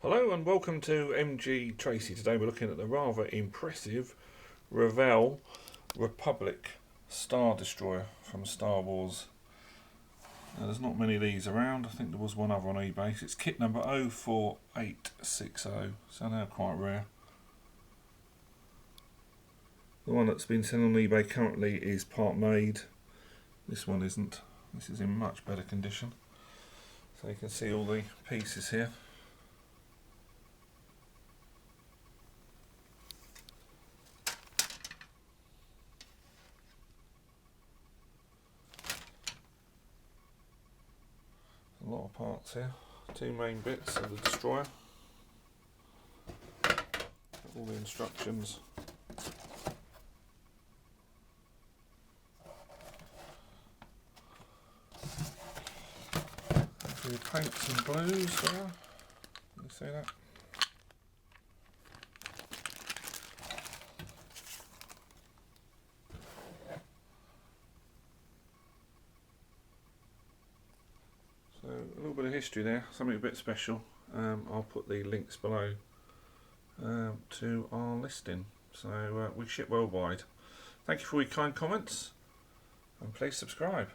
Hello and welcome to MG Tracy. Today we're looking at the rather impressive Revell Republic Star Destroyer from Star Wars. Now, there's not many of these around. I think there was one other on eBay. It's kit number 04860, so they're quite rare. The one that's been selling on eBay currently is part made. This one isn't. This is in much better condition. So you can see all the pieces here. A lot of parts here. Two main bits of the destroyer. All the instructions. A few paints and glues there. Can you see that? So a little bit of history there, something a bit special. I'll put the links below to our listing. So we ship worldwide. Thank you for your kind comments and please subscribe.